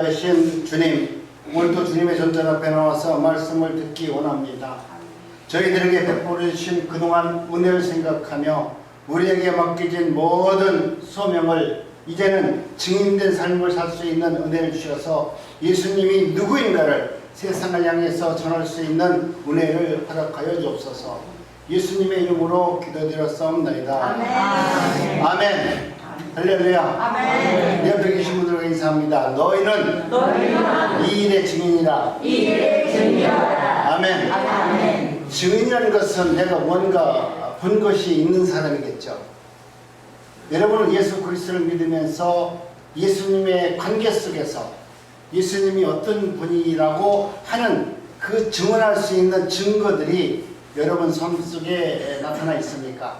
살아계신 주님, 오늘도 주님의 존전 앞에 나와서 말씀을 듣기 원합니다. 저희들에게 베풀어 주신 그동안 은혜를 생각하며 우리에게 맡겨진 모든 소명을 이제는 증인된 삶을 살 수 있는 은혜를 주셔서 예수님이 누구인가를 세상을 향해서 전할 수 있는 은혜를 허락하여 주옵소서. 예수님의 이름으로 기도드렸사옵나이다. 아멘. 아멘. 할렐루야. 아멘. 내 옆에 계신 분들과 인사합니다. 너희는 이 일의 증인이라. 아멘. 아멘. 증인이라는 것은 내가 뭔가 본 것이 있는 사람이겠죠. 여러분은 예수 그리스도를 믿으면서 예수님의 관계 속에서 예수님이 어떤 분이라고 하는 그 증언할 수 있는 증거들이 여러분 삶 속에 나타나 있습니까?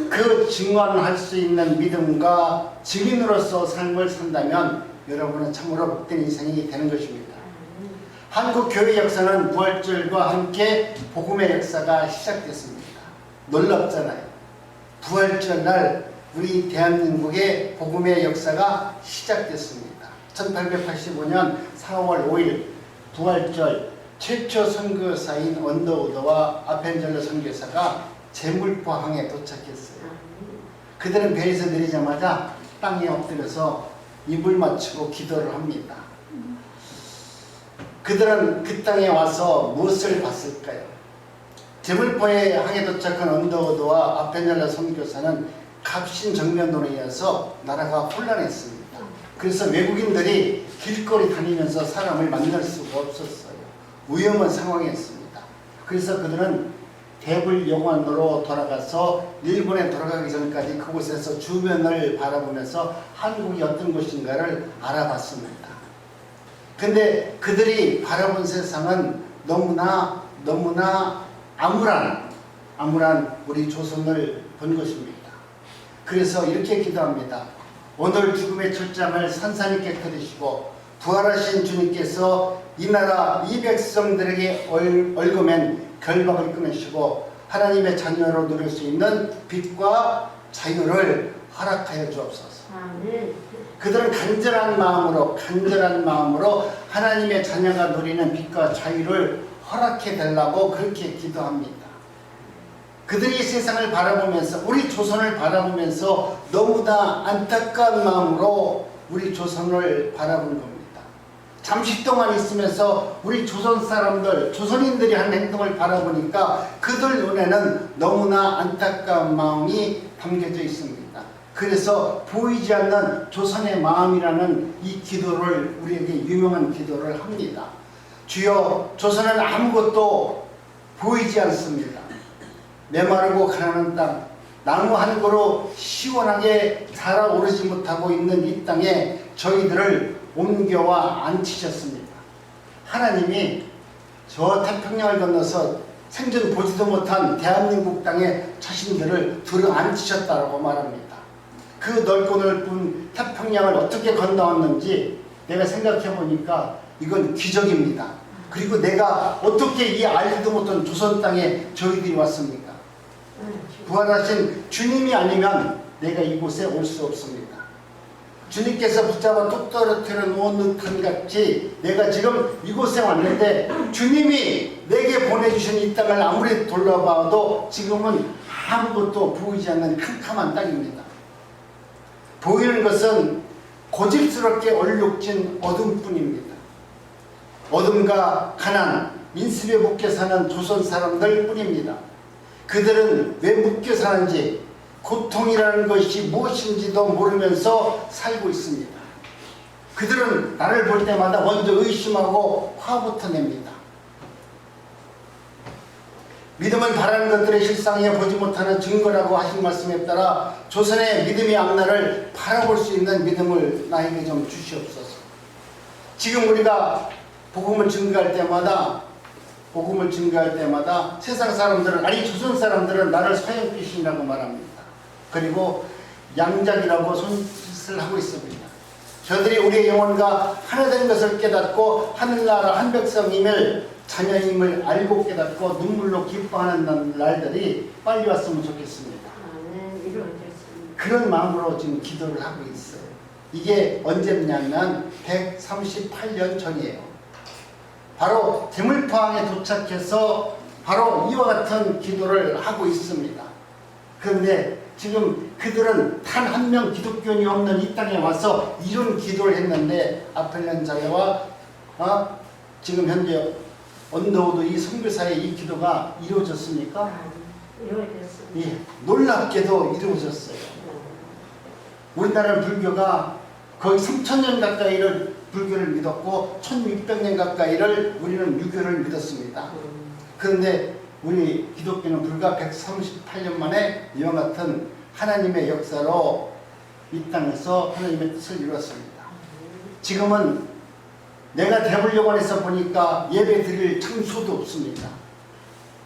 그 증언할 수 있는 믿음과 증인으로서 삶을 산다면 여러분은 참으로 복된 인생이 되는 것입니다. 한국 교회 역사는 부활절과 함께 복음의 역사가 시작됐습니다. 놀랍잖아요. 부활절 날 우리 대한민국의 복음의 역사가 시작됐습니다. 1885년 4월 5일 부활절 최초 선교사인 언더우드와 아펜젤러 선교사가 제물포항에 도착했어요. 그들은 배에서 내리자마자 땅에 엎드려서 입을 맞추고 기도를 합니다. 그들은 그 땅에 와서 무엇을 봤을까요? 제물포항에 도착한 언더우드와 아펜젤러 선교사는 갑신정변으로 인해서 나라가 혼란했습니다. 그래서 외국인들이 길거리 다니면서 사람을 만날 수가 없었어요. 위험한 상황이었습니다. 그래서 그들은 대불영환으로 돌아가서 일본에 돌아가기 전까지 그곳에서 주변을 바라보면서 한국이 어떤 곳인가를 알아봤습니다. 근데 그들이 바라본 세상은 너무나 암울한 우리 조선을 본 것입니다. 그래서 이렇게 기도합니다. 오늘 죽음의 철장을 산산히 깨뜨리시고 부활하신 주님께서 이 나라 이 백성들에게 얽어맨 결박을 끊으시고 하나님의 자녀로 누릴 수 있는 빛과 자유를 허락하여 주옵소서. 그들은 간절한 마음으로 하나님의 자녀가 누리는 빛과 자유를 허락해 달라고 그렇게 기도합니다. 그들이 세상을 바라보면서 우리 조선을 바라보면서 너무나 안타까운 마음으로 우리 조선을 바라본 겁니다. 잠시 동안 있으면서 우리 조선 사람들, 조선인들이 한 행동을 바라보니까 그들 눈에는 너무나 안타까운 마음이 담겨져 있습니다. 그래서 보이지 않는 조선의 마음이라는 이 기도를 우리에게 유명한 기도를 합니다. 주여, 조선은 아무것도 보이지 않습니다. 메마르고 가난한 땅, 나무 한 그루 시원하게 자라오르지 못하고 있는 이 땅에 저희들을 옮겨와 앉히셨습니다. 하나님이 저 태평양을 건너서 생전 보지도 못한 대한민국 땅에 자신들을 들어 앉히셨다고 말합니다. 그 넓고 넓은 태평양을 어떻게 건너왔는지 내가 생각해 보니까 이건 기적입니다. 그리고 내가 어떻게 이 알지도 못한 조선 땅에 저희들이 왔습니까? 부활하신 주님이 아니면 내가 이곳에 올 수 없습니다. 주님께서 붙잡아 뚝 떨어뜨려 놓은 듯한 같이 내가 지금 이곳에 왔는데 주님이 내게 보내주신 이 땅을 아무리 돌아봐도 지금은 아무것도 보이지 않는 캄캄한 땅입니다. 보이는 것은 고집스럽게 얼룩진 어둠뿐입니다. 어둠과 가난, 인습에 묶여 사는 조선 사람들 뿐입니다. 그들은 왜 묶여 사는지, 고통이라는 것이 무엇인지도 모르면서 살고 있습니다. 그들은 나를 볼 때마다 먼저 의심하고 화부터 냅니다. 믿음은 바라는 것들의 실상에 보지 못하는 증거라고 하신 말씀에 따라 조선의 믿음의 앞날을 바라볼 수 있는 믿음을 나에게 좀 주시옵소서. 지금 우리가 복음을 증거할 때마다 세상 사람들은, 아니 조선 사람들은 나를 서양귀신이라고 말합니다. 그리고 양작이라고 손짓을 하고 있습니다. 저들이 우리의 영혼과 하나 된 것을 깨닫고 하늘나라 한 백성임을, 자녀임을 알고 깨닫고 눈물로 기뻐하는 날들이 빨리 왔으면 좋겠습니다. 그런 마음으로 지금 기도를 하고 있어요. 이게 언제냐면 138년 전이에요. 바로 대물포항에 도착해서 바로 이와 같은 기도를 하고 있습니다. 그런데 지금 그들은 단 한 명 기독교인이 없는 이 땅에 와서 이런 기도를 했는데 아펠렌 자매와 지금 현재 언더우드 이 선교사의 이 기도가 이루어졌습니까? 이루어졌습니다. 예, 놀랍게도 이루어졌어요. 우리나라 불교가 거의 3000년 가까이를 불교를 믿었고 1600년 가까이를 우리는 유교를 믿었습니다. 그런데 우리 기독교는 불과 138년 만에 이와 같은 하나님의 역사로 이 땅에서 하나님의 뜻을 이루었습니다. 지금은 내가 대불영원에서 보니까 예배 드릴 장소도 없습니다.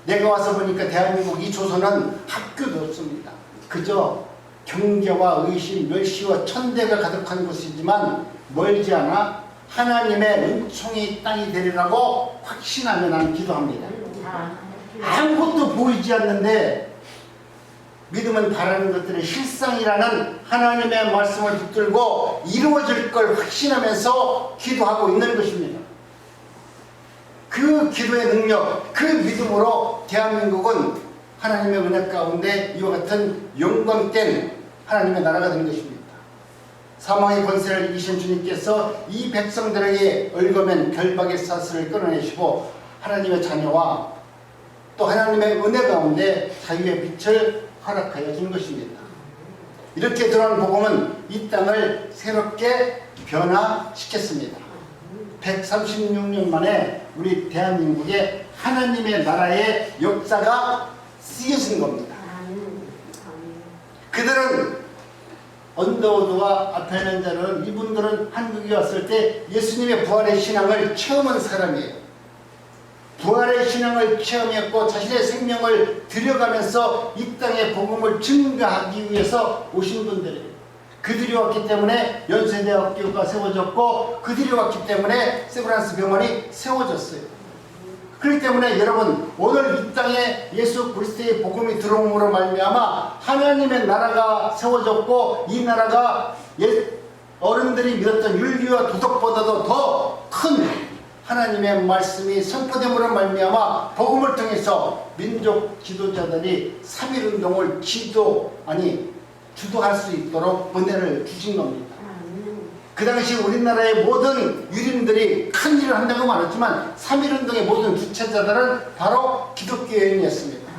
내가 와서 보니까 대한민국 이 조선은 학교도 없습니다. 그저 경계와 의심, 멸시와 천대가 가득한 곳이지만 멀지 않아 하나님의 은총이 땅이 되리라고 확신하며 나는 기도합니다. 아무것도 보이지 않는데 믿음은 바라는 것들의 실상이라는 하나님의 말씀을 붙들고 이루어질 걸 확신하면서 기도하고 있는 것입니다. 그 기도의 능력, 그 믿음으로 대한민국은 하나님의 은혜 가운데 이와 같은 영광된 하나님의 나라가 된 것입니다. 사망의 권세를 이기신 주님께서 이 백성들에게 얽어맨 결박의 사슬을 끊어내시고 하나님의 자녀와 또 하나님의 은혜 가운데 자유의 빛을 허락하여 준 것입니다. 이렇게 들어온 복음은 이 땅을 새롭게 변화시켰습니다. 136년 만에 우리 대한민국에 하나님의 나라의 역사가 쓰여진 겁니다. 그들은 언더우드와 아펠렌자는 이분들은 한국에 왔을 때 예수님의 부활의 신앙을 체험한 사람이에요. 부활의 신앙을 체험했고 자신의 생명을 들여가면서 이 땅의 복음을 증거하기 위해서 오신 분들이에요. 그들이 왔기 때문에 연세대학교가 세워졌고 그들이 왔기 때문에 세브란스 병원이 세워졌어요. 그렇기 때문에 여러분 오늘 이 땅에 예수 그리스도의 복음이 들어옴으로 말미암아 하나님의 나라가 세워졌고 이 나라가 어른들이 믿었던 윤리와 도덕보다도 더 큰 하나님의 말씀이 선포됨으로 말미암아 복음을 통해서 민족 지도자들이 3.1운동을 주도할 수 있도록 은혜를 주신 겁니다. 그 당시 우리나라의 모든 유림들이 큰 일을 한다고 말했지만 3.1운동의 모든 주체자들은 바로 기독교인이었습니다.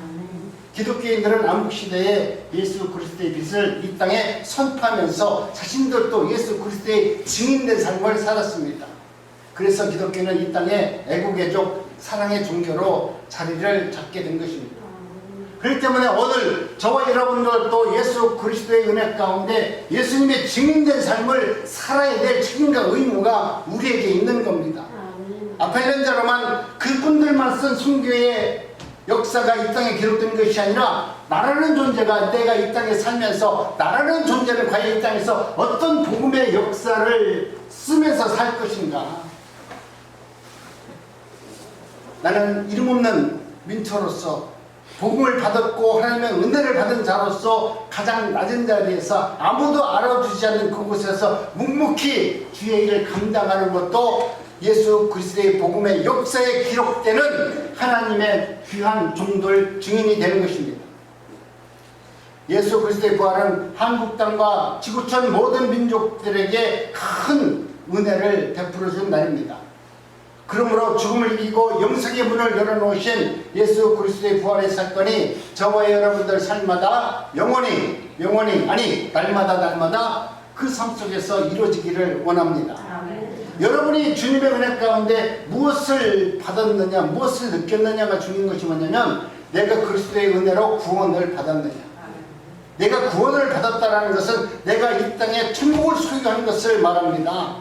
기독교인들은 암흑시대에 예수 그리스도의 빛을 이 땅에 선포하면서 자신들도 예수 그리스도의 증인된 삶을 살았습니다. 그래서 기독교는 이 땅에 애국애족 사랑의 종교로 자리를 잡게 된 것입니다. 그렇기 때문에 오늘 저와 여러분들도 예수 그리스도의 은혜 가운데 예수님의 증인된 삶을 살아야 될 책임과 의무가 우리에게 있는 겁니다. 아펠렌자로만 그분들만 쓴 순교의 역사가 이 땅에 기록된 것이 아니라 나라는 존재가 내가 이 땅에 살면서 나라는 존재는 과연 이 땅에서 어떤 복음의 역사를 쓰면서 살 것인가. 나는 이름 없는 민초로서 복음을 받았고 하나님의 은혜를 받은 자로서 가장 낮은 자리에서 아무도 알아주지 않는 그곳에서 묵묵히 주의 일을 감당하는 것도 예수 그리스도의 복음의 역사에 기록되는 하나님의 귀한 종들 증인이 되는 것입니다. 예수 그리스도의 부활은 한국 땅과 지구촌 모든 민족들에게 큰 은혜를 베풀어 준 날입니다. 그러므로 죽음을 이기고 영생의 문을 열어놓으신 예수 그리스도의 부활의 사건이 저와 여러분들 삶마다 영원히 아니 날마다 그 삶 속에서 이루어지기를 원합니다. 여러분이 주님의 은혜 가운데 무엇을 받았느냐 무엇을 느꼈느냐가 중요한 것이 뭐냐면 내가 그리스도의 은혜로 구원을 받았느냐. 내가 구원을 받았다는 것은 내가 이 땅에 천국을 소유하는 것을 말합니다.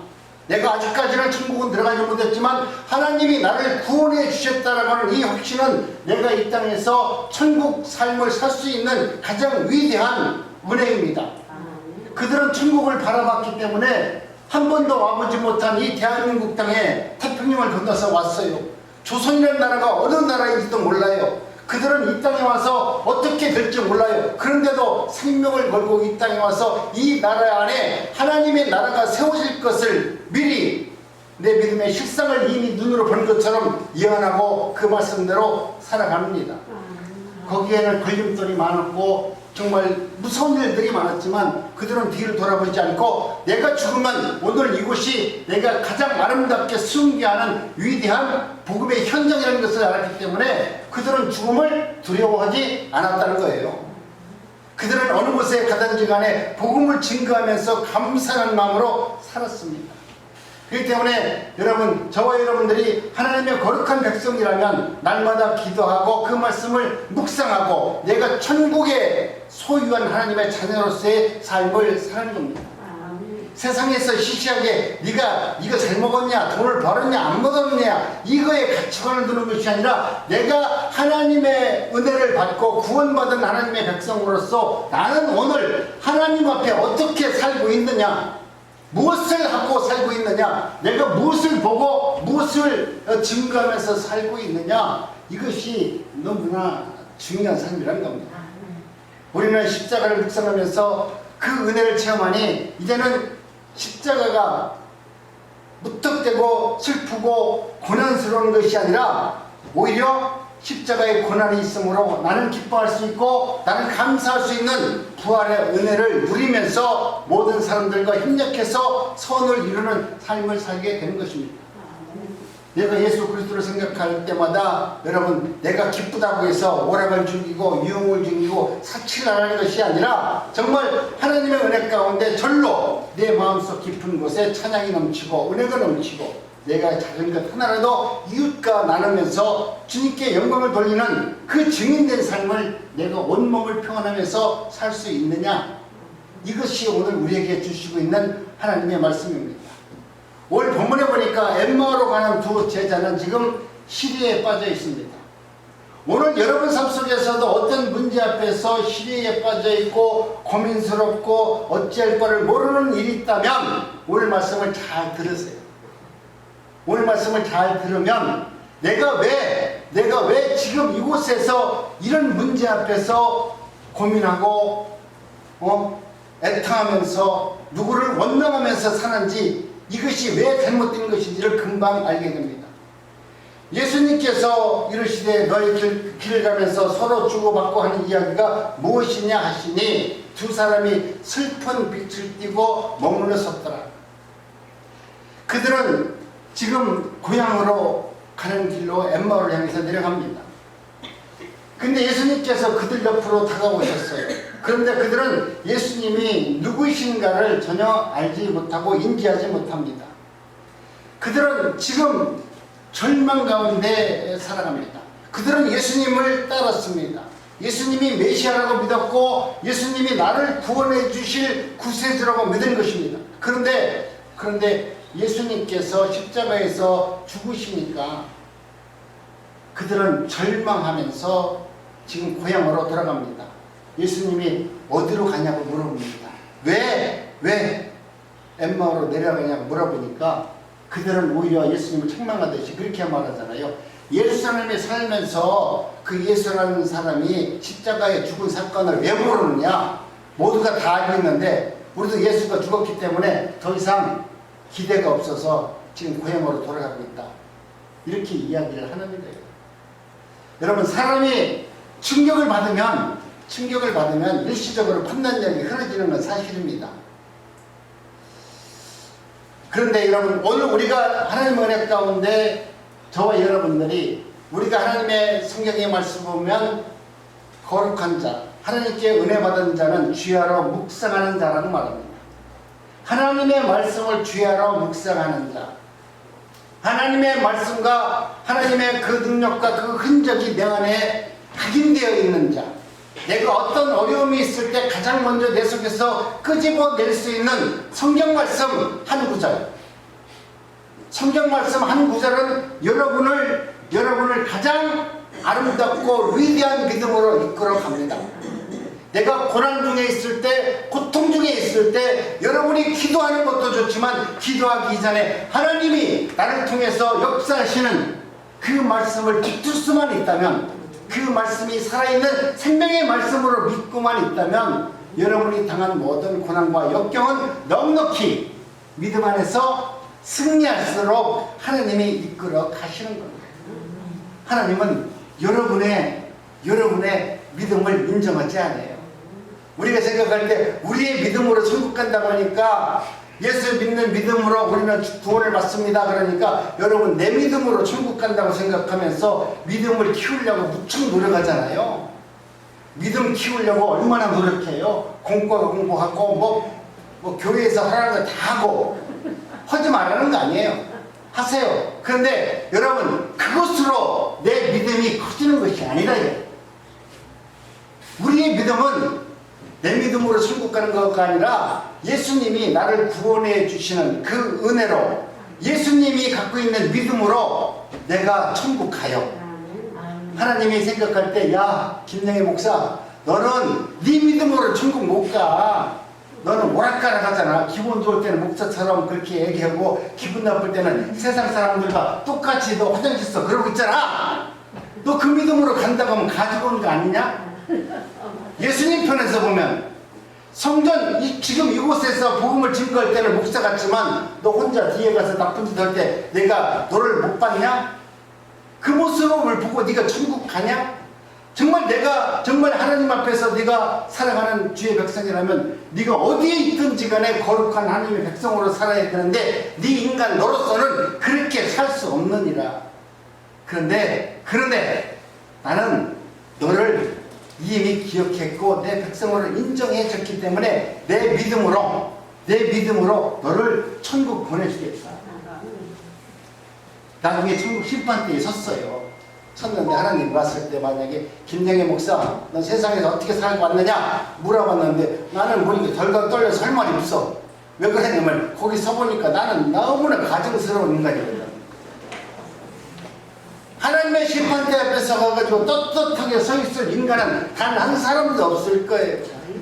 내가 아직까지는 천국은 들어가지 못했지만 하나님이 나를 구원해 주셨다라고 하는 이 확신은 내가 이 땅에서 천국 삶을 살 수 있는 가장 위대한 은혜입니다. 그들은 천국을 바라봤기 때문에 한 번도 와보지 못한 이 대한민국 땅에 태평양을 건너서 왔어요. 조선이라는 나라가 어느 나라인지도 몰라요. 그들은 이 땅에 와서 어떻게 될지 몰라요. 그런데도 생명을 걸고 이 땅에 와서 이 나라 안에 하나님의 나라가 세워질 것을 미리 내 믿음의 실상을 이미 눈으로 본 것처럼 예언하고 그 말씀대로 살아갑니다. 거기에는 걸림돌이 많았고 정말 무서운 일들이 많았지만 그들은 뒤를 돌아보지 않고 내가 죽으면 오늘 이곳이 내가 가장 아름답게 순교하는 위대한 복음의 현장이라는 것을 알았기 때문에 그들은 죽음을 두려워하지 않았다는 거예요. 그들은 어느 곳에 가든지 간에 복음을 증거하면서 감사하는 마음으로 살았습니다. 그렇기 때문에 여러분, 저와 여러분들이 하나님의 거룩한 백성이라면 날마다 기도하고 그 말씀을 묵상하고 내가 천국에 소유한 하나님의 자녀로서의 삶을 사는 겁니다. 세상에서 시시하게 네가 이거 잘 먹었냐, 돈을 벌었냐, 안 벌었냐, 이거에 가치관을 두는 것이 아니라 내가 하나님의 은혜를 받고 구원받은 하나님의 백성으로서 나는 오늘 하나님 앞에 어떻게 살고 있느냐, 무엇을 하고 살고 있느냐, 내가 무엇을 보고 무엇을 증거하면서 살고 있느냐, 이것이 너무나 중요한 삶이라는 겁니다. 우리는 십자가를 묵상하면서 그 은혜를 체험하니 이제는 십자가가 무턱대고 슬프고 고난스러운 것이 아니라 오히려 십자가의 고난이 있으므로 나는 기뻐할 수 있고 나는 감사할 수 있는 부활의 은혜를 누리면서 모든 사람들과 협력해서 선을 이루는 삶을 살게 되는 것입니다. 내가 예수 그리스도를 생각할 때마다 여러분, 내가 기쁘다고 해서 오락을 즐기고 유흥을 즐기고 사치를 하는 것이 아니라 정말 하나님의 은혜 가운데 절로 내 마음속 깊은 곳에 찬양이 넘치고 은혜가 넘치고 내가 작은 것 하나라도 이웃과 나누면서 주님께 영광을 돌리는 그 증인된 삶을 내가 온몸을 평안하면서 살 수 있느냐, 이것이 오늘 우리에게 주시고 있는 하나님의 말씀입니다. 오늘 본문에 보니까 엠마오로 가는 두 제자는 지금 시리에 빠져 있습니다. 오늘 여러분 삶 속에서도 어떤 문제 앞에서 시리에 빠져 있고 고민스럽고 어찌할 바를 모르는 일이 있다면 오늘 말씀을 잘 들으세요. 오늘 말씀을 잘 들으면 내가 왜 지금 이곳에서 이런 문제 앞에서 고민하고 애통하면서 누구를 원망하면서 사는지, 이것이 왜 잘못된 것인지를 금방 알게 됩니다. 예수님께서 이르시되 너희 길을 가면서 서로 주고받고 하는 이야기가 무엇이냐 하시니 두 사람이 슬픈 빛을 띠고 머물러 섰더라. 그들은 지금 고향으로 가는 길로 엠마오를 향해서 내려갑니다. 근데 예수님께서 그들 옆으로 다가오셨어요. 그런데 그들은 예수님이 누구이신가를 전혀 알지 못하고 인지하지 못합니다. 그들은 지금 절망 가운데 살아갑니다. 그들은 예수님을 따랐습니다. 예수님이 메시아라고 믿었고 예수님이 나를 구원해 주실 구세주라고 믿은 것입니다. 그런데 예수님께서 십자가에서 죽으시니까 그들은 절망하면서 지금 고향으로 돌아갑니다. 예수님이 어디로 가냐고 물어봅니다. 왜 엠마오로 내려가냐고 물어보니까 그들은 오히려 예수님을 책망하듯이 그렇게 말하잖아요. 예루살렘에 살면서 그 예수라는 사람이 십자가에 죽은 사건을 왜 모르느냐? 모두가 다 알고 있는데 우리도 예수가 죽었기 때문에 더 이상 기대가 없어서 지금 고향으로 돌아가고 있다. 이렇게 이야기를 하는 거예요. 여러분, 사람이 충격을 받으면 일시적으로 판단력이 흐려지는 건 사실입니다. 그런데 여러분, 오늘 우리가 하나님의 은혜 가운데 저와 여러분들이 우리가 하나님의 성경의 말씀 보면 거룩한 자, 하나님께 은혜 받은 자는 주야로 묵상하는 자라는 말입니다. 하나님의 말씀을 주야로 묵상하는 자, 하나님의 말씀과 하나님의 그 능력과 그 흔적이 내 안에 각인되어 있는 자, 내가 어떤 어려움이 있을 때 가장 먼저 내 속에서 끄집어낼 수 있는 성경 말씀 한 구절, 성경 말씀 한 구절은 여러분을 가장 아름답고 위대한 믿음으로 이끌어 갑니다. 내가 고난 중에 있을 때, 고통 중에 있을 때 여러분이 기도하는 것도 좋지만 기도하기 이전에 하나님이 나를 통해서 역사하시는 그 말씀을 붙들 수만 있다면 그 말씀이 살아있는 생명의 말씀으로 믿고만 있다면 여러분이 당한 모든 고난과 역경은 넉넉히 믿음 안에서 승리할수록 하나님이 이끌어 가시는 겁니다. 하나님은 여러분의 믿음을 인정하지 않아요. 우리가 생각할 때 우리의 믿음으로 천국 간다고 하니까 예수 믿는 믿음으로 우리는 구원을 받습니다. 그러니까 여러분 내 믿음으로 천국 간다고 생각하면서 믿음을 키우려고 무척 노력하잖아요. 믿음 키우려고 얼마나 노력해요. 공부하고 뭐 교회에서 하라는 거 다 하고 하지 말라는 거 아니에요. 하세요. 그런데 여러분 그것으로 내 믿음이 커지는 것이 아니라 우리의 믿음은 내 믿음으로 천국 가는 것가 아니라 예수님이 나를 구원해 주시는 그 은혜로 예수님이 갖고 있는 믿음으로 내가 천국 가요. 하나님이 생각할 때 야 김영애 목사 너는 네 믿음으로 천국 못 가. 너는 오락가락 하잖아. 기분 좋을 때는 목사처럼 그렇게 얘기하고 기분 나쁠 때는 세상 사람들과 똑같이 너 화장실 써 그러고 있잖아. 너 그 믿음으로 간다고 하면 가지고 온 거 아니냐? 예수님 편에서 보면 성전 지금 이곳에서 복음을 증거할 때는 목사 같지만 너 혼자 뒤에 가서 나쁜 짓 할 때 내가 너를 못 봤냐? 그 모습을 보고 네가 천국 가냐? 정말 하나님 앞에서 네가 살아가는 주의 백성이라면 네가 어디에 있든지 간에 거룩한 하나님의 백성으로 살아야 되는데 네 인간 너로서는 그렇게 살 수 없느니라. 그런데 나는 너를 이미 기억했고 내 백성으로 인정해줬기 때문에 내 믿음으로 너를 천국 보내주겠다. 나중에 천국 심판대에 섰어요. 섰는데 하나님 왔을 때 만약에 김영애 목사 넌 세상에서 어떻게 살고 왔느냐 물어봤는데 나는 보니까 덜덜 떨려서 할 말이 없어. 왜 그랬냐면 거기 서보니까 나는 너무나 가증스러운 인간이거든. 하나님의 심판대 앞에 서가지고 떳떳하게 서 있을 인간은 단 한 사람도 없을 거예요.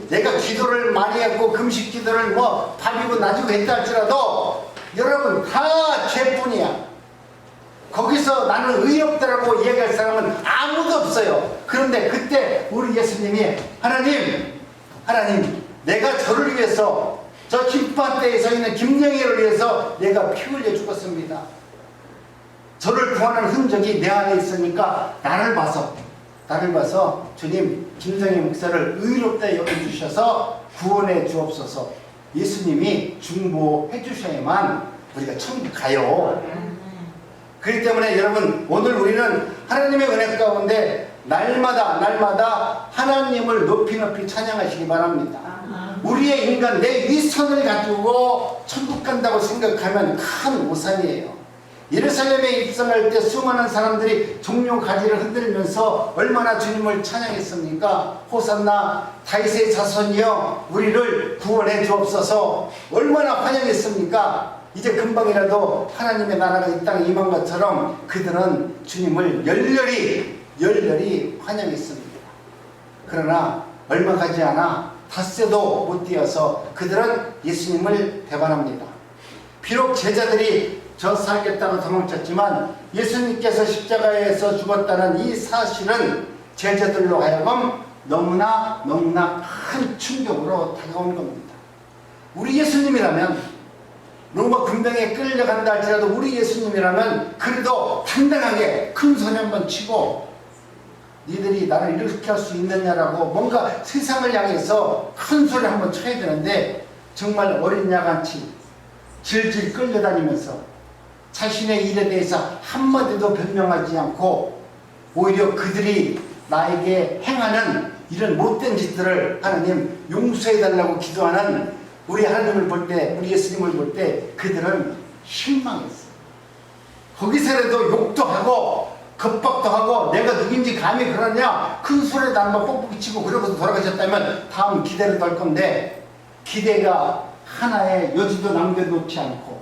내가 기도를 많이 했고 금식 기도를 밥이고 낮이고 했다 할지라도 여러분 다 죄뿐이야. 거기서 나는 의의 없다라고 얘기할 사람은 아무도 없어요. 그런데 그때 우리 예수님이 하나님 내가 저를 위해서 저 심판대에 서 있는 김영애를 위해서 내가 피 흘려 죽었습니다. 저를 구하는 흔적이 내 안에 있으니까 나를 봐서 주님 김영애 목사를 의롭다 여겨주셔서 구원해 주옵소서. 예수님이 중보해 주셔야만 우리가 천국 가요. 그렇기 때문에 여러분 오늘 우리는 하나님의 은혜 가운데 날마다 하나님을 높이 찬양하시기 바랍니다. 우리의 인간 내 위선을 가지고 천국 간다고 생각하면 큰 오산이에요. 예루살렘에 입성할 때 수많은 사람들이 종려 가지를 흔들면서 얼마나 주님을 찬양했습니까? 호산나 다윗의 자손이여 우리를 구원해 주옵소서. 얼마나 환영했습니까? 이제 금방이라도 하나님의 나라가 이 땅에 임한 것처럼 그들은 주님을 열렬히 환영했습니다. 그러나 얼마 가지 않아 닷새도 못 뛰어서 그들은 예수님을 배반합니다. 비록 제자들이 저 살겠다고 도망쳤지만 예수님께서 십자가에서 죽었다는 이 사실은 제자들로 하여금 너무나 큰 충격으로 다가온 겁니다. 우리 예수님이라면 로마 군병에 끌려간다 할지라도 우리 예수님이라면 그래도 당당하게 큰 소리 한번 치고 니들이 나를 이렇게 할 수 있느냐라고 뭔가 세상을 향해서 큰 소리 한번 쳐야 되는데 정말 어린 야같이 질질 끌려다니면서 자신의 일에 대해서 한마디도 변명하지 않고 오히려 그들이 나에게 행하는 이런 못된 짓들을 하나님 용서해달라고 기도하는 우리 하나님을 볼 때, 우리 예수님을 볼 때 그들은 실망했어요. 거기서라도 욕도 하고 겁박도 하고 내가 누군지 감히 그러냐 큰 소리도 한번 뻑뻑이 치고 그러고서 돌아가셨다면 다음 기대를 덜 건데 기대가 하나의 여지도 남겨놓지 않고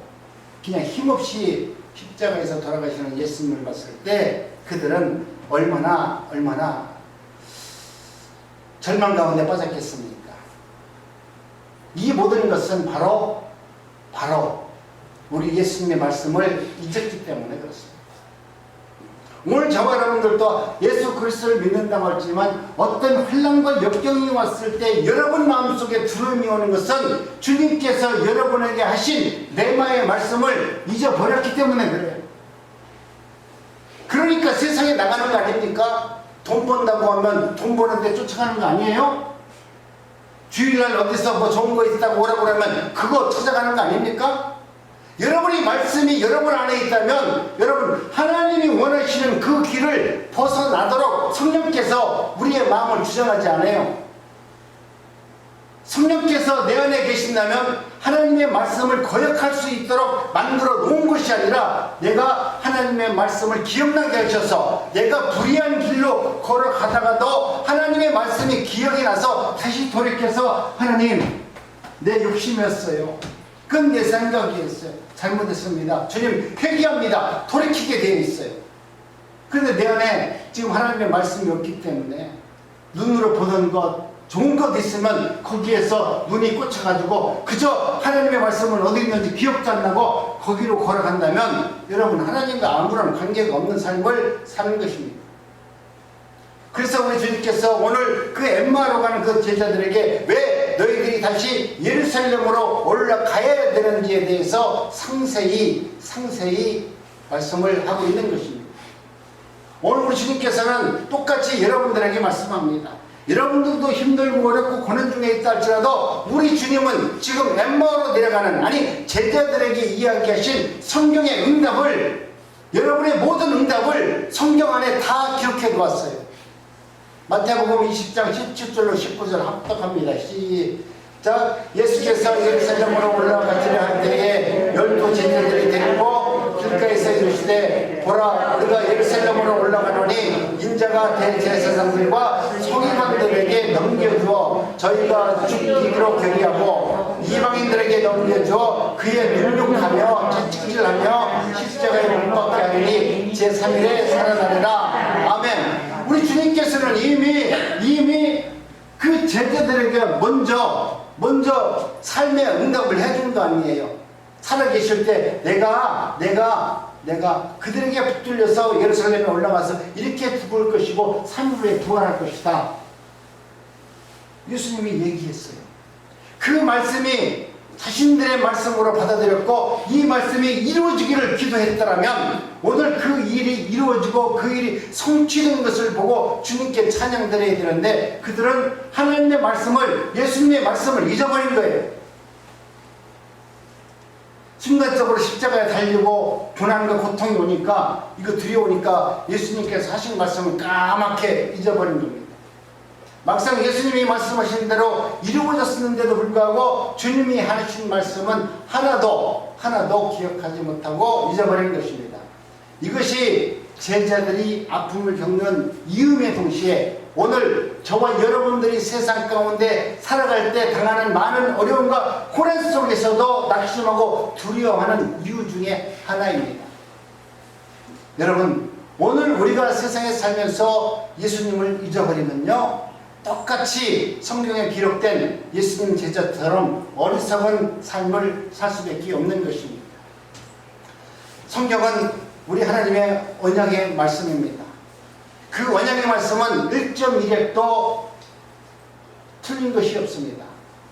그냥 힘없이 십자가에서 돌아가시는 예수님을 봤을 때 그들은 얼마나 절망 가운데 빠졌겠습니까? 이 모든 것은 바로 우리 예수님의 말씀을 잊었기 때문에 그렇습니다. 오늘 저와 여러분들도 예수 그리스도를 믿는다고 했지만 어떤 환난과 역경이 왔을 때 여러분 마음속에 두려움이 오는 것은 주님께서 여러분에게 하신 레마의 말씀을 잊어버렸기 때문에 그래요. 그러니까 세상에 나가는 거 아닙니까? 돈 번다고 하면 돈 버는데 쫓아가는 거 아니에요? 주일날 어디서 뭐 좋은 거 있다고 오라고 하면 그거 찾아가는 거 아닙니까? 여러분이 말씀이 여러분 안에 있다면 여러분 하나님이 원하시는 그 길을 벗어나도록 성령께서 우리의 마음을 주장하지 않아요. 성령께서 내 안에 계신다면 하나님의 말씀을 거역할 수 있도록 만들어 놓은 것이 아니라 내가 하나님의 말씀을 기억나게 하셔서 내가 불의한 길로 걸어가다가도 하나님의 말씀이 기억이 나서 다시 돌이켜서 하나님 내 욕심이었어요. 그건 내 생각이었어요. 잘못했습니다. 주님 회개합니다. 돌이키게 되어 있어요. 그런데 내 안에 지금 하나님의 말씀이 없기 때문에 눈으로 보던 것 좋은 것 있으면 거기에서 눈이 꽂혀가지고 그저 하나님의 말씀은 어디 있는지 기억도 안 나고 거기로 걸어간다면 여러분 하나님과 아무런 관계가 없는 삶을 사는 것입니다. 그래서 우리 주님께서 오늘 그 엠마오로 가는 그 제자들에게 왜 너희들이 다시 예루살렘으로 올라가야 되는지에 대해서 상세히 말씀을 하고 있는 것입니다. 오늘 우리 주님께서는 똑같이 여러분들에게 말씀합니다. 여러분들도 힘들고 어렵고 고난 중에 있다 할지라도 우리 주님은 지금 엠마오로 내려가는 제자들에게 이야기하신 성경의 응답을 여러분의 모든 응답을 성경 안에 다 기록해 두었어요. 마태복음 20장 17절로 19절 합독합니다. 시작. 예수께서 예루살렘으로 올라가시려 할 때에 12 제자들이 데리고 길가에서 이르시되 보라 우리가 예루살렘으로 올라가노니 인자가 대제사장들과 서기관들에게 넘겨주어 저희가 죽이기로 결의하고 이방인들에게 넘겨주어 그의 능력하며 채찍질하며 십자가에 못 박게 하리니 제3일에 살아나리라. 아멘. 우리 주님께서는 이미 그 제자들에게 먼저 삶의 응답을 해준 거 아니에요. 살아계실 때 내가 그들에게 붙들려서 예루살렘에 올라가서 이렇게 죽을 것이고 3일 후에 부활할 것이다. 예수님이 얘기했어요. 그 말씀이 자신들의 말씀으로 받아들였고 이 말씀이 이루어지기를 기도했더라면 오늘 그 일이 이루어지고 그 일이 성취된 것을 보고 주님께 찬양드려야 되는데 그들은 하나님의 말씀을 예수님의 말씀을 잊어버린 거예요. 순간적으로 십자가에 달리고 고난과 고통이 오니까 이거 두려우니까 예수님께서 하신 말씀을 까맣게 잊어버린 겁니다. 막상 예수님이 말씀하신 대로 이루어졌는데도 불구하고 주님이 하신 말씀은 하나도 기억하지 못하고 잊어버린 것입니다. 이것이 제자들이 아픔을 겪는 이유의 동시에 오늘 저와 여러분들이 세상 가운데 살아갈 때 당하는 많은 어려움과 고난 속에서도 낙심하고 두려워하는 이유 중에 하나입니다. 여러분 오늘 우리가 세상에 살면서 예수님을 잊어버리면요 똑같이 성경에 기록된 예수님 제자처럼 어리석은 삶을 살 수밖에 없는 것입니다. 성경은 우리 하나님의 언약의 말씀입니다. 그 언약의 말씀은 1.1획도 틀린 것이 없습니다.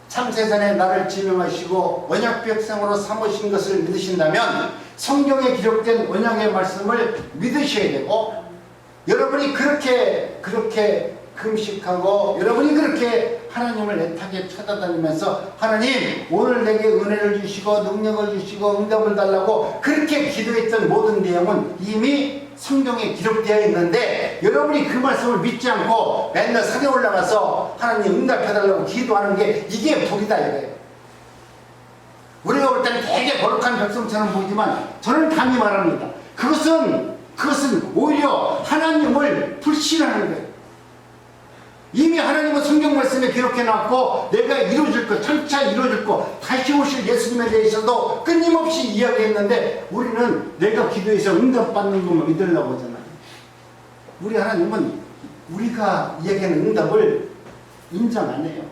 창세전에 나를 지명하시고 언약 백성으로 삼으신 것을 믿으신다면 성경에 기록된 언약의 말씀을 믿으셔야 되고 여러분이 그렇게 금식하고 여러분이 그렇게 하나님을 애타게 찾아다니면서 하나님 오늘 내게 은혜를 주시고 능력을 주시고 응답을 달라고 그렇게 기도했던 모든 내용은 이미 성경에 기록되어 있는데 여러분이 그 말씀을 믿지 않고 맨날 산에 올라가서 하나님 응답해달라고 기도하는 게 이게 복이다 이거예요. 우리가 볼 때는 되게 거룩한 백성처럼 보이지만 저는 감히 말합니다. 그것은 오히려 하나님을 불신하는 거예요. 이미 하나님은 성경 말씀에 기록해놨고 내가 이루어질 것, 장차 이루어질 것, 다시 오실 예수님에 대해서도 끊임없이 이야기했는데 우리는 내가 기도해서 응답받는 것만 믿으려고 하잖아요. 우리 하나님은 우리가 이야기하는 응답을 인정 안 해요.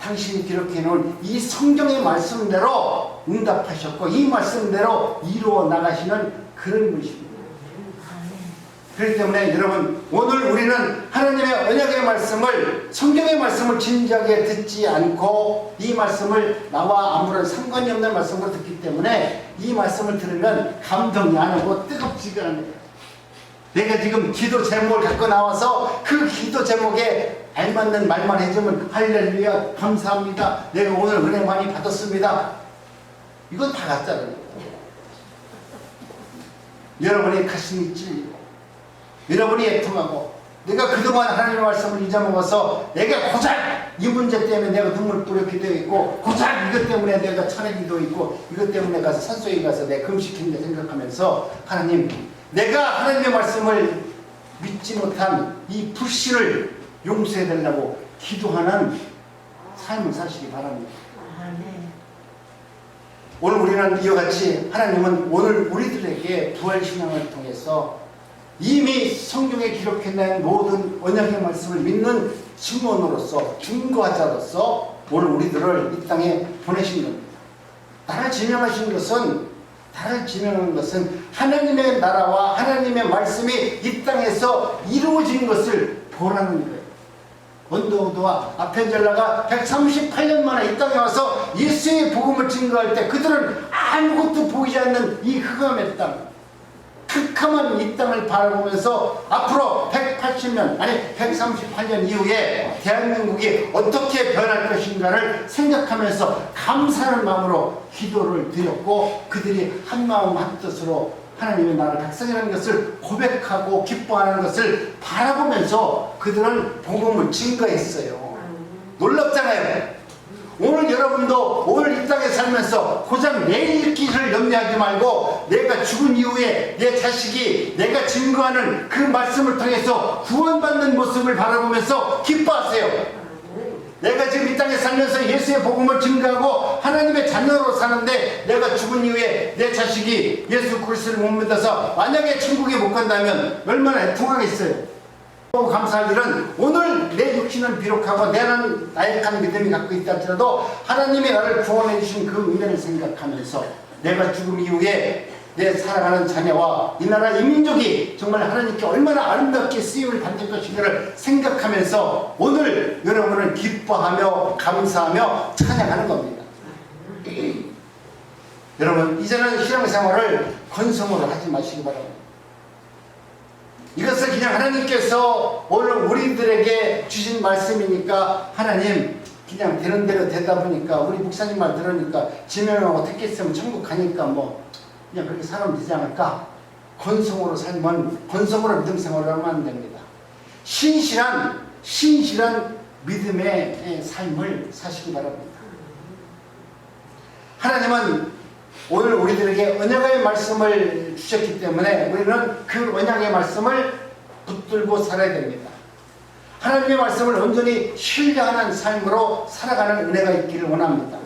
당신이 기록해놓은 이 성경의 말씀대로 응답하셨고 이 말씀대로 이루어 나가시는 그런 분이십니다. 그렇기 때문에 여러분, 오늘 우리는 하나님의 언약의 말씀을, 성경의 말씀을 진지하게 듣지 않고 이 말씀을 나와 아무런 상관이 없는 말씀으로 듣기 때문에 이 말씀을 들으면 감동이 안 오고 뜨겁지가 않아요. 내가 지금 기도 제목을 갖고 나와서 그 기도 제목에 알맞는 말만 해주면 할렐루야 감사합니다, 내가 오늘 은혜 많이 받았습니다, 이건 다 가짜라는 거예요. 여러분의 가슴이 찔리고 여러분이 애통하고 내가 그동안 하나님의 말씀을 잊어먹어서 내가 고작 이 문제 때문에 내가 눈물 뿌려 기도했고 고작 이것 때문에 내가 찬양 기도했고 이것 때문에 가서 산속에 가서 내가 금식했는데 생각하면서 하나님, 내가 하나님의 말씀을 믿지 못한 이 불신을 용서해 달라고 기도하는 삶을 사시기 바랍니다. 오늘 우리는 이와 같이 하나님은 오늘 우리들에게 부활신앙을 통해서 이미 성경에 기록해낸 모든 언약의 말씀을 믿는 증언으로서, 증거자로서 오늘 우리들을 이 땅에 보내신 겁니다. 나를 지명하신 것은 하나님의 나라와 하나님의 말씀이 이 땅에서 이루어진 것을 보라는 거예요. 원도우드와 아펜젤라가 138년 만에 이 땅에 와서 예수의 복음을 증거할 때 그들은 아무것도 보이지 않는 이 흑암의 땅, 흑암한 이 땅을 바라보면서 앞으로 180년, 아니 138년 이후에 대한민국이 어떻게 변할 것인가를 생각하면서 감사하는 마음으로 기도를 드렸고, 그들이 한마음 한뜻으로 하나님의 나라를 각성이라는 것을 고백하고 기뻐하는 것을 바라보면서 그들은 복음을 증거했어요. 놀랍잖아요. 오늘 여러분도 오늘 이 땅에 살면서 고작 내일 길을 염려하지 말고 내가 죽은 이후에 내 자식이 내가 증거하는 그 말씀을 통해서 구원받는 모습을 바라보면서 기뻐하세요. 내가 지금 이 땅에 살면서 예수의 복음을 증거하고 하나님의 자녀로 사는데 내가 죽은 이후에 내 자식이 예수 그리스도를 못 믿어서 만약에 천국에 못 간다면 얼마나 애통하겠어요. 감사할 일은 오늘 내 육신은 비록하고 나는 나약한 믿음이 갖고 있다 할지라도 하나님이 나를 구원해 주신 그 은혜를 생각하면서 내가 죽음 이후에 내 살아가는 자녀와 이 나라 이 민족이 정말 하나님께 얼마나 아름답게 쓰임을 받을 것인가를 생각하면서 오늘 여러분을 기뻐하며 감사하며 찬양하는 겁니다. 여러분, 이제는 신앙생활을 건성으로 하지 마시기 바랍니다. 이것을 그냥 하나님께서 오늘 우리들에게 주신 말씀이니까 하나님 그냥 되는 대로 되다 보니까 우리 목사님 말 들으니까 지명하고 택했 있으면 천국 가니까 뭐 그냥 그렇게 살면 되지 않을까? 건성으로 살면, 건성으로 믿음 생활을 하면 안 됩니다. 신실한 믿음의 삶을 사시기 바랍니다. 하나님은 오늘 우리들에게 언약의 말씀을 주셨기 때문에 우리는 그 언약의 말씀을 붙들고 살아야 됩니다. 하나님의 말씀을 온전히 신뢰하는 삶으로 살아가는 은혜가 있기를 원합니다.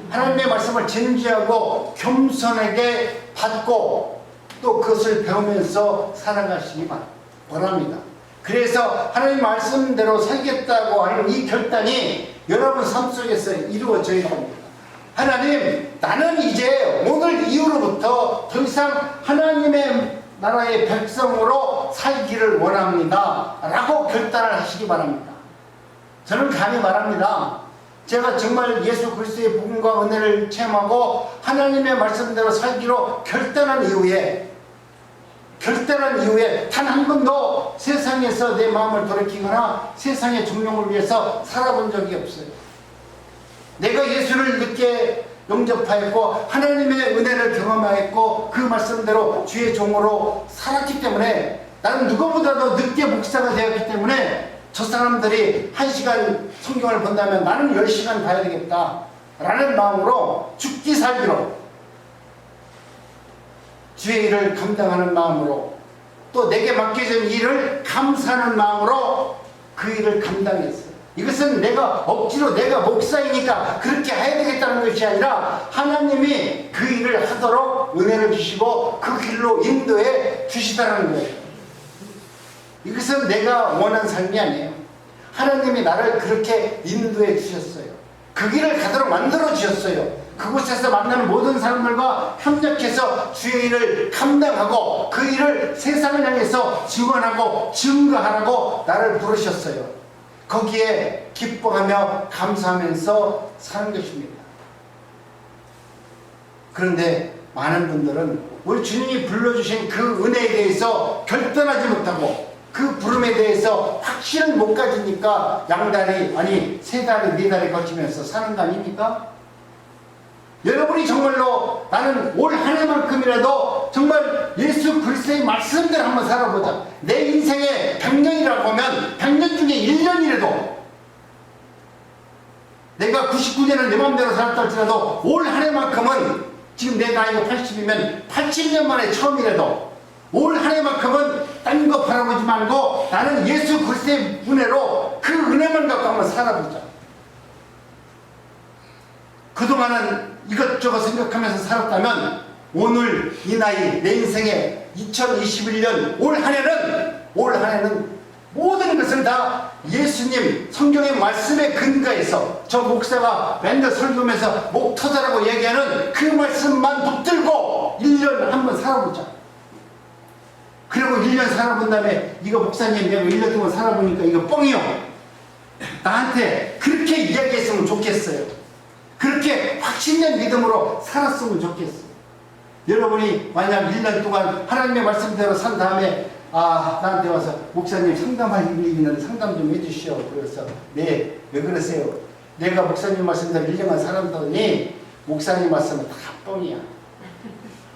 하나님의 말씀을 진지하고 겸손하게 받고 또 그것을 배우면서 살아가시기 바랍니다. 그래서 하나님 말씀대로 살겠다고 하는 이 결단이 여러분 삶 속에서 이루어져야 합니다. 하나님, 나는 이제 오늘 이후로부터 더 이상 하나님의 나라의 백성으로 살기를 원합니다 라고 결단을 하시기 바랍니다. 저는 감히 말합니다. 제가 정말 예수 그리스도의 복음과 은혜를 체험하고 하나님의 말씀대로 살기로 결단한 이후에 단 한 번도 세상에서 내 마음을 돌이키거나 세상의 종용을 위해서 살아본 적이 없어요. 내가 예수를 늦게 영접하였고 하나님의 은혜를 경험하였고 그 말씀대로 주의 종으로 살았기 때문에 나는 누구보다도 늦게 목사가 되었기 때문에 저 사람들이 1시간 성경을 본다면 나는 10시간 봐야 되겠다 라는 마음으로 죽기 살기로 주의 일을 감당하는 마음으로 또 내게 맡겨진 일을 감사하는 마음으로 그 일을 감당했어요. 이것은 내가 억지로 내가 목사이니까 그렇게 해야 되겠다는 것이 아니라 하나님이 그 일을 하도록 은혜를 주시고 그 길로 인도해 주시다는 거예요. 이것은 내가 원한 삶이 아니에요. 하나님이 나를 그렇게 인도해 주셨어요. 그 길을 가도록 만들어 주셨어요. 그곳에서 만나는 모든 사람들과 협력해서 주의 일을 감당하고 그 일을 세상을 향해서 증언하고 증거하라고 나를 부르셨어요. 거기에 기뻐하며 감사하면서 사는 것입니다. 그런데 많은 분들은 우리 주님이 불러주신 그 은혜에 대해서 결단하지 못하고 그 부름에 대해서 확신을 못 가지니까 양다리 아니 세 다리 네 다리 거치면서 사는 거 아닙니까? 여러분이 정말로 나는 올 한 해만큼이라도 정말 예수 그리스도의 말씀대로 한번 살아보자. 내 인생에 100년이라고 하면 100년 중에 1년이라도 내가 99년을 내 마음대로 살았다 할지라도 올 한 해만큼은 지금 내 나이가 80이면 80년 만에 처음이라도 올 한 해만큼은 딴 거 바라보지 말고 나는 예수 그리스도의 은혜로 그 은혜만 갖고 한번 살아보자. 그동안은 이것저것 생각하면서 살았다면 오늘 이 나이 내 인생에 2021년 올 한 해는 모든 것을 다 예수님 성경의 말씀에 근거해서 저 목사가 맨날 설교하면서 목 터져라고 얘기하는 그 말씀만 붙들고 1년 한번 살아보자. 그리고 1년 살아본 다음에 이거 목사님 내가 1년 동안 살아보니까 이거 뻥이요. 나한테 그렇게 이야기했으면 좋겠어요. 그렇게 확신된 믿음으로 살았으면 좋겠어요. 여러분이 만약 1년 동안 하나님의 말씀대로 산 다음에 나한테 와서 목사님 상담할 일이 있는데 상담 좀 해주시오. 그래서 네, 왜 그러세요? 내가 목사님 말씀대로 1년간 살았더니 목사님 말씀은 다 뻥이야.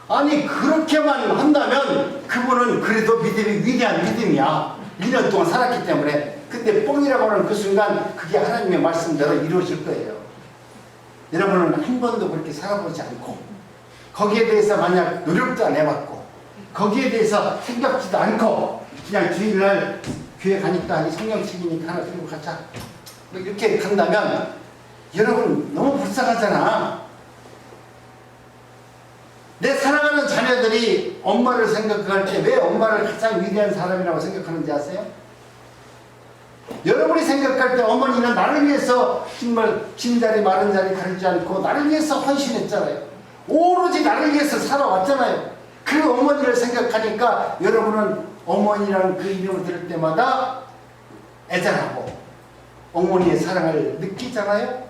아니 그렇게만 한다면 그분은 그래도 믿음이 위대한 믿음이야. 1년 동안 살았기 때문에. 근데 뻥이라고 하는 그 순간 그게 하나님의 말씀대로 이루어질 거예요. 여러분은 한 번도 그렇게 살아보지 않고 거기에 대해서 만약 노력도 안 해봤고 거기에 대해서 생각지도 않고 그냥 주일날 교회 가니까 성령 책이니까 하나 들고 가자 이렇게 간다면 여러분 너무 불쌍하잖아. 내 사랑하는 자녀들이 엄마를 생각할 때 왜 엄마를 가장 위대한 사람이라고 생각하는지 아세요? 여러분이 생각할 때 어머니는 나를 위해서 정말 긴 자리 마른 자리 가리지 않고 나를 위해서 헌신했잖아요. 오로지 나를 위해서 살아왔잖아요. 그 어머니를 생각하니까 여러분은 어머니라는 그 이름을 들을 때마다 애잔하고 어머니의 사랑을 느끼잖아요.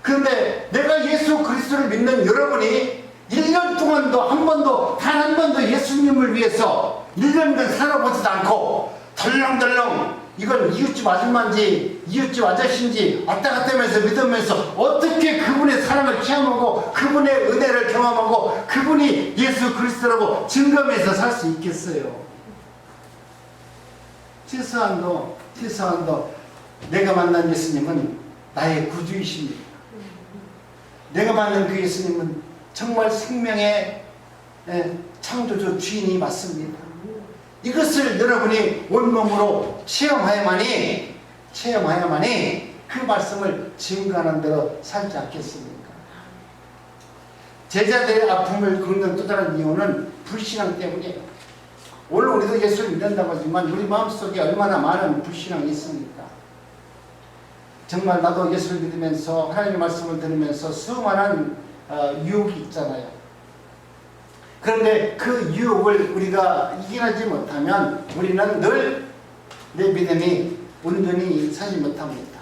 그런데 내가 예수 그리스도를 믿는 여러분이 1년 동안도 한 번도 단 한 번도 예수님을 위해서 1년간 살아보지도 않고 덜렁덜렁 이건 이웃집 아줌마인지 이웃집 아저씨인지 왔다 갔다 하면서 믿으면서 어떻게 그분의 사랑을 체험하고 그분의 은혜를 경험하고 그분이 예수 그리스도라고 증거하면서 살 수 있겠어요? 최소한도 내가 만난 예수님은 나의 구주이십니다. 내가 만난 그 예수님은 정말 생명의 창조주 주인이 맞습니다. 이것을 여러분이 온몸으로 체험해야만이 그 말씀을 증거하는 대로 살지 않겠습니까? 제자들의 아픔을 겪는 또 다른 이유는 불신앙 때문이에요. 오늘 우리도 예수를 믿는다고 하지만 우리 마음속에 얼마나 많은 불신앙이 있습니까? 정말 나도 예수를 믿으면서 하나님의 말씀을 들으면서 수많은 유혹이 있잖아요. 그런데 그 유혹을 우리가 이겨내지 못하면 우리는 늘 내 믿음이 온전히 서지 못합니다.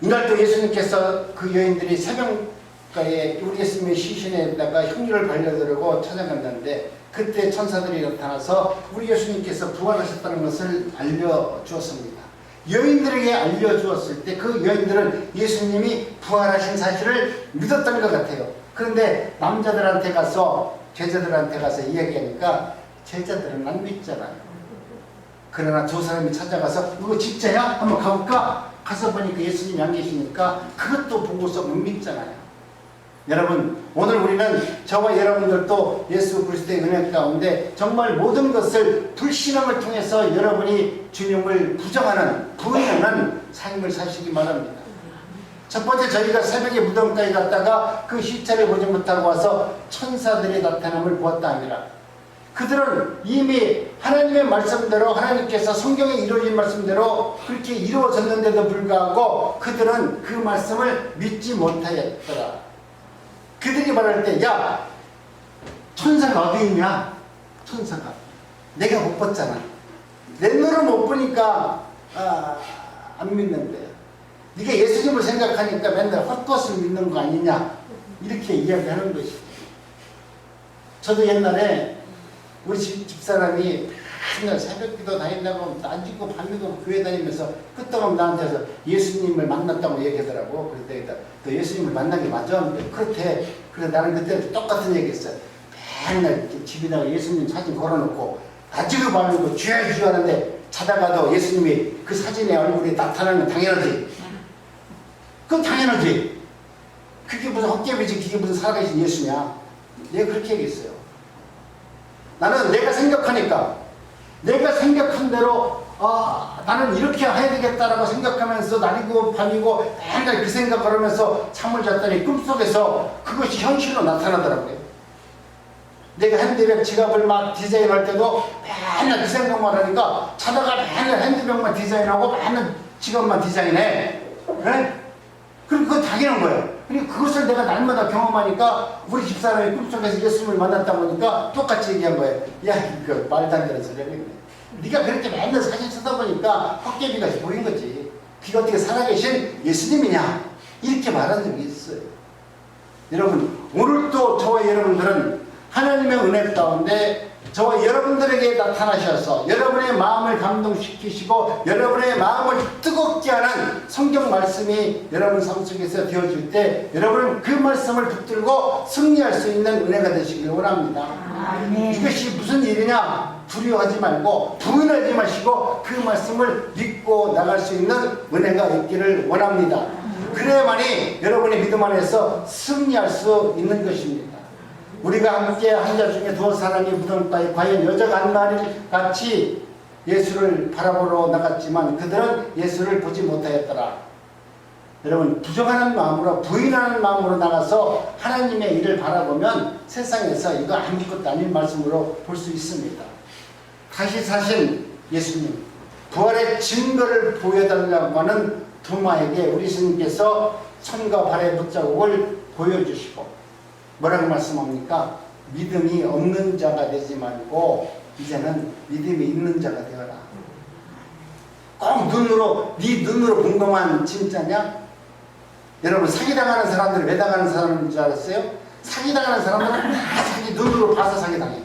이날 또 예수님께서 그 여인들이 새벽가에 우리 예수님의 시신에다가 향유를 발려드리고 찾아갔는데 그때 천사들이 나타나서 우리 예수님께서 부활하셨다는 것을 알려주었습니다. 여인들에게 알려주었을 때 그 여인들은 예수님이 부활하신 사실을 믿었던 것 같아요. 그런데 남자들한테 가서 제자들한테 가서 이야기하니까 제자들은 안 믿잖아요. 그러나 두 사람이 찾아가서 이거 진짜야? 한번 가볼까? 가서 보니까 예수님이 안 계시니까 그것도 보고서 못 믿잖아요. 여러분 오늘 우리는 저와 여러분들도 예수 그리스도의 은혜 가운데 정말 모든 것을 불신앙을 통해서 여러분이 주님을 부정하는 부인하는 삶을 사시기 바랍니다. 첫 번째 저희가 새벽에 무덤가에 갔다가 그 시체를 보지 못하고 와서 천사들의 나타남을 보았다 합니다. 그들은 이미 하나님의 말씀대로 하나님께서 성경에 이루어진 말씀대로 그렇게 이루어졌는데도 불구하고 그들은 그 말씀을 믿지 못하였더라. 그들이 말할 때, 야, 천사가 어디 있냐? 천사가. 내가 못 봤잖아. 내 눈으로 못 보니까 안 믿는데. 네가 예수님을 생각하니까 맨날 헛것을 믿는 거 아니냐? 이렇게 이야기하는 것이죠. 저도 옛날에 우리 집사람이 맨날 새벽기도 다닌다고 낮이고 밤이고 교회 다니면서 끝동안 나한테서 예수님을 만났다고 얘기하더라고. 그랬더니 너 예수님을 만난 게 맞아? 그렇대. 그래 나는 그때 똑같은 얘기했어요. 맨날 집에다가 예수님 사진 걸어놓고 낮이고 밤이고 주여 주여 하는데 자다가도 예수님이 그 사진의 얼굴이 나타나는 건 당연하지. 그건 당연하지. 그게 무슨 헛개비지 그게 무슨 살아계신 예수냐. 내가 그렇게 얘기했어요. 나는 내가 생각하니까 내가 생각한 대로 나는 이렇게 해야 되겠다라고 생각하면서 날이고 밤이고 맨날 그 생각을 하면서 잠을 잤더니 꿈속에서 그것이 현실로 나타나더라고요. 내가 핸드백 지갑을 막 디자인할 때도 맨날 그 생각만 하니까 자다가 맨날 핸드백만 디자인하고 맨날 지갑만 디자인해. 그래? 그럼 그건 당연한 거예요. 그리고 그것을 내가 날마다 경험하니까 우리 집사람이 꿈속에서 예수님을 만났다고 하니까 똑같이 얘기한 거예요. 야, 이거 말도 안 되는 소리야. 네가 그렇게 맨날 사진 쓰다 보니까 헛개비가 보인 거지. 그게 어떻게 살아계신 예수님이냐? 이렇게 말한 적이 있어요. 여러분, 오늘도 저와 여러분들은 하나님의 은혜 가운데 저와 여러분들에게 나타나셔서 여러분의 마음을 감동시키시고 여러분의 마음을 뜨겁게 하는 성경 말씀이 여러분 삶 속에서 되어질 때 여러분은 그 말씀을 붙들고 승리할 수 있는 은혜가 되시길 원합니다. 아멘. 이것이 무슨 일이냐? 두려워하지 말고 부인하지 마시고 그 말씀을 믿고 나갈 수 있는 은혜가 있기를 원합니다. 그래야만이 여러분의 믿음 안에서 승리할 수 있는 것입니다. 우리가 함께 한 자 중에 두어 사람이 무덤가에 과연 여자가 한 마리 같이 예수를 바라보러 나갔지만 그들은 예수를 보지 못하였더라. 여러분, 부정하는 마음으로 부인하는 마음으로 나가서 하나님의 일을 바라보면 세상에서 이거 아무것도 아닌 말씀으로 볼 수 있습니다. 다시 사신 예수님, 부활의 증거를 보여달라고 하는 도마에게 우리 스님께서 손과 발의 못자국을 보여주시고 뭐라고 말씀합니까? 믿음이 없는 자가 되지 말고 이제는 믿음이 있는 자가 되어라. 꼭 눈으로 네 눈으로 본 것만 진짜냐? 여러분, 사기당하는 사람들은 왜 당하는 사람인 줄 알았어요? 사기당하는 사람들은 다 자기 눈으로 봐서 사기당해.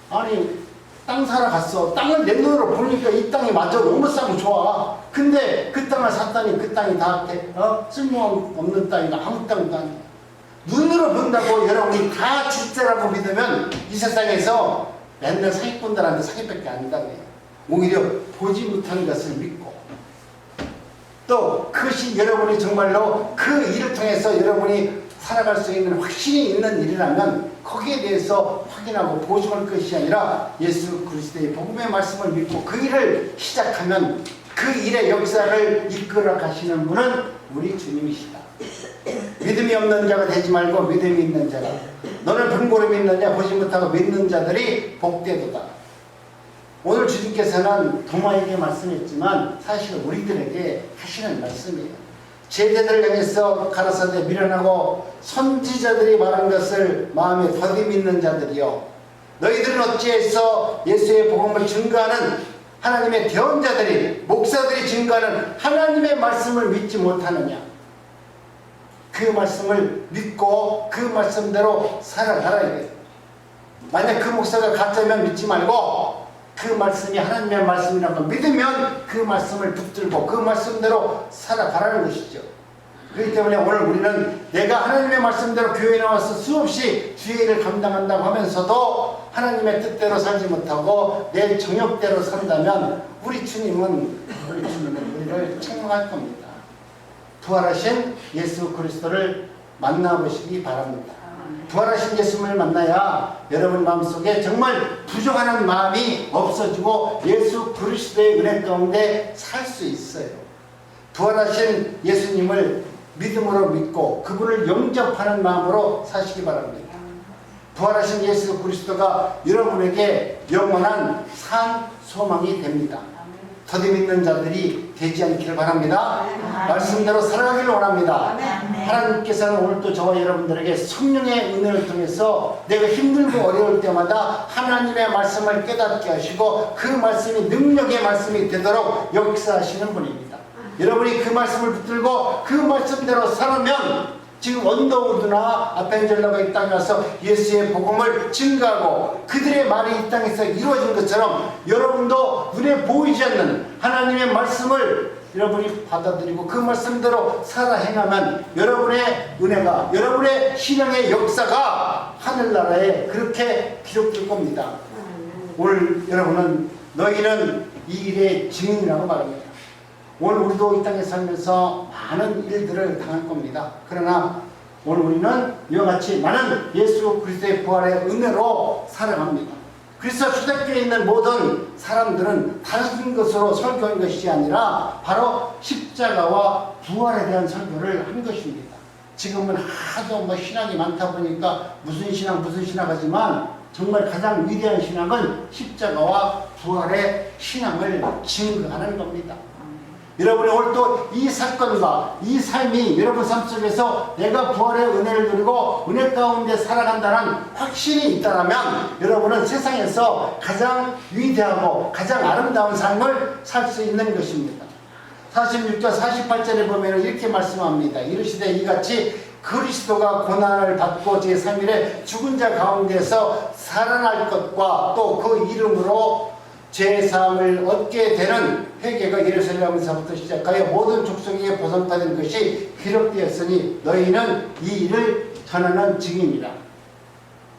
아니, 땅 사러 갔어. 땅을 내 눈으로 보니까 이 땅이 맞아. 너무 싸고 좋아. 근데 그 땅을 샀더니 그 땅이 다 쓸모없는 땅이고 아무 땅도 아니야. 눈으로 본다고 여러분이 다 진짜라고 믿으면 이 세상에서 맨날 사기꾼들한테 사기밖에 안 당해요. 오히려 보지 못한 것을 믿고 또 그것이 여러분이 정말로 그 일을 통해서 여러분이 살아갈 수 있는 확신이 있는 일이라면 거기에 대해서 확인하고 보증할 것이 아니라 예수 그리스도의 복음의 말씀을 믿고 그 일을 시작하면 그 일의 역사를 이끌어 가시는 분은 우리 주님이시다. 믿음이 없는 자가 되지 말고 믿음이 있는 자가. 너는 분고를 믿느냐? 보지 못하고 믿는 자들이 복되도다. 오늘 주님께서는 도마에게 말씀했지만 사실 우리들에게 하시는 말씀이에요. 제자들을 향해서 가라사대 미련하고 선지자들이 말한 것을 마음에 더디 믿는 자들이요, 너희들은 어찌해서 예수의 복음을 증거하는 하나님의 대언자들이 목사들이 증거하는 하나님의 말씀을 믿지 못하느냐? 그 말씀을 믿고 그 말씀대로 살아가라 이거예요. 만약 그 목사가 가짜면 믿지 말고 그 말씀이 하나님의 말씀이라고 믿으면 그 말씀을 붙들고 그 말씀대로 살아가라는 것이죠. 그렇기 때문에 오늘 우리는 내가 하나님의 말씀대로 교회에 나와서 수없이 주의 일을 감당한다고 하면서도 하나님의 뜻대로 살지 못하고 내 정욕대로 산다면 우리 주님은 우리를 책망할 겁니다. 부활하신 예수 그리스도를 만나보시기 바랍니다. 부활하신 예수님을 만나야 여러분 마음속에 정말 부정하는 마음이 없어지고 예수 그리스도의 은혜 가운데 살 수 있어요. 부활하신 예수님을 믿음으로 믿고 그분을 영접하는 마음으로 사시기 바랍니다. 부활하신 예수 그리스도가 여러분에게 영원한 산 소망이 됩니다. 더디 믿는 자들이 되지 않기를 바랍니다. 말씀대로 살아가기를 원합니다. 하나님께서는 오늘도 저와 여러분들에게 성령의 은혜를 통해서 내가 힘들고 어려울 때마다 하나님의 말씀을 깨닫게 하시고 그 말씀이 능력의 말씀이 되도록 역사하시는 분입니다. 여러분이 그 말씀을 붙들고 그 말씀대로 살아면 지금 언더우드나 아펜젤러가 이 땅에 와서 예수의 복음을 증거하고 그들의 말이 이 땅에서 이루어진 것처럼 여러분도 눈에 보이지 않는 하나님의 말씀을 여러분이 받아들이고 그 말씀대로 살아 행하면 여러분의 은혜가, 여러분의 신앙의 역사가 하늘나라에 그렇게 기록될 겁니다. 오늘 여러분은 너희는 이 일의 증인이라고 말합니다. 오늘 우리도 이 땅에 살면서 많은 일들을 당할 겁니다. 그러나 오늘 우리는 이와 같이 나는 예수 그리스도의 부활의 은혜로 살아갑니다. 그래서 초대교회에 있는 모든 사람들은 다른 것으로 설교한 것이 아니라 바로 십자가와 부활에 대한 설교를 한 것입니다. 지금은 하도 신앙이 많다 보니까 무슨 신앙 하지만 정말 가장 위대한 신앙은 십자가와 부활의 신앙을 증거하는 겁니다. 여러분이 오늘 또 이 사건과 이 삶이 여러분 삶 속에서 내가 부활의 은혜를 누리고 은혜 가운데 살아간다는 확신이 있다면 여러분은 세상에서 가장 위대하고 가장 아름다운 삶을 살 수 있는 것입니다. 46절 48절에 보면 이렇게 말씀합니다. 이르시되 이같이 그리스도가 고난을 받고 제3일에 죽은 자 가운데서 살아날 것과 또 그 이름으로 제3을 얻게 되는 회개가 예루살렘에서부터 시작하여 모든 족속에게 보선받은 것이 기록되었으니 너희는 이 일을 전하는 증인이라.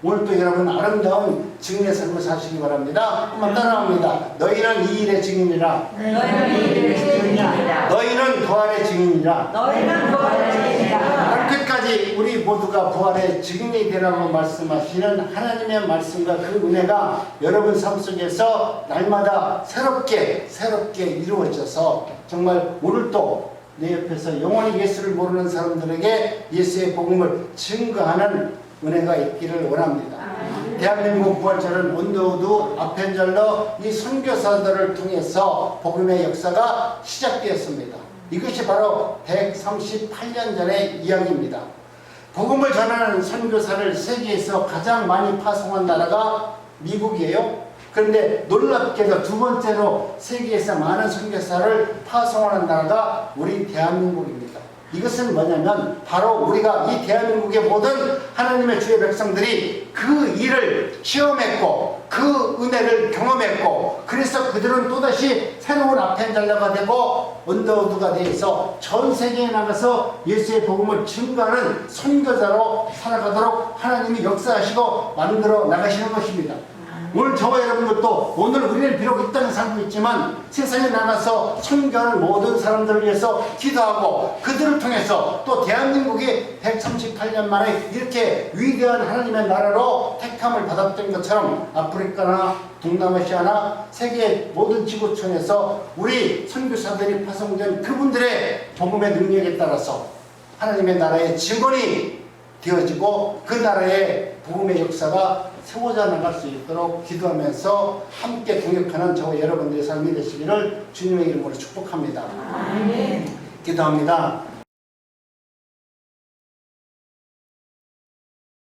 오늘도 여러분 아름다운 증인의 삶을 사시기 바랍니다. 한번 따라합니다. 너희는 이 일의 증인이라. 너희는 부활의 증인이라. 끝까지 우리 모두가 부활의 증인이 되라고 말씀하시는 하나님의 말씀과 그 은혜가 여러분 삶 속에서 날마다 새롭게 이루어져서 정말 오늘도 내 옆에서 영원히 예수를 모르는 사람들에게 예수의 복음을 증거하는 은혜가 있기를 원합니다. 대한민국 부활절은 언더우드, 아펜젤러 이 선교사들을 통해서 복음의 역사가 시작되었습니다. 이것이 바로 138년 전의 이야기입니다. 복음을 전하는 선교사를 세계에서 가장 많이 파송한 나라가 미국이에요. 그런데 놀랍게도 두 번째로 세계에서 많은 선교사를 파송하는 나라가 우리 대한민국입니다. 이것은 뭐냐면 바로 우리가 이 대한민국의 모든 하나님의 주의 백성들이 그 일을 체험했고 그 은혜를 경험했고 그래서 그들은 또다시 새로운 아펜젤러가 되고 언더우드가 되어서 전 세계에 나가서 예수의 복음을 증거하는 선교자로 살아가도록 하나님이 역사하시고 만들어 나가시는 것입니다. 오늘 저와 여러분들도 오늘 우리는 비록 이 땅에 살고 있지만 세상에 나가서 선교하는 모든 사람들을 위해서 기도하고 그들을 통해서 또 대한민국이 138년 만에 이렇게 위대한 하나님의 나라로 택함을 받았던 것처럼 아프리카나 동남아시아나 세계 모든 지구촌에서 우리 선교사들이 파송된 그분들의 복음의 능력에 따라서 하나님의 나라의 증언이 되어지고 그 나라의 복음의 역사가 세워져 나갈 수 있도록 기도하면서 함께 동역하는 저와 여러분들의 삶이 되시기를 주님의 이름으로 축복합니다. 기도합니다.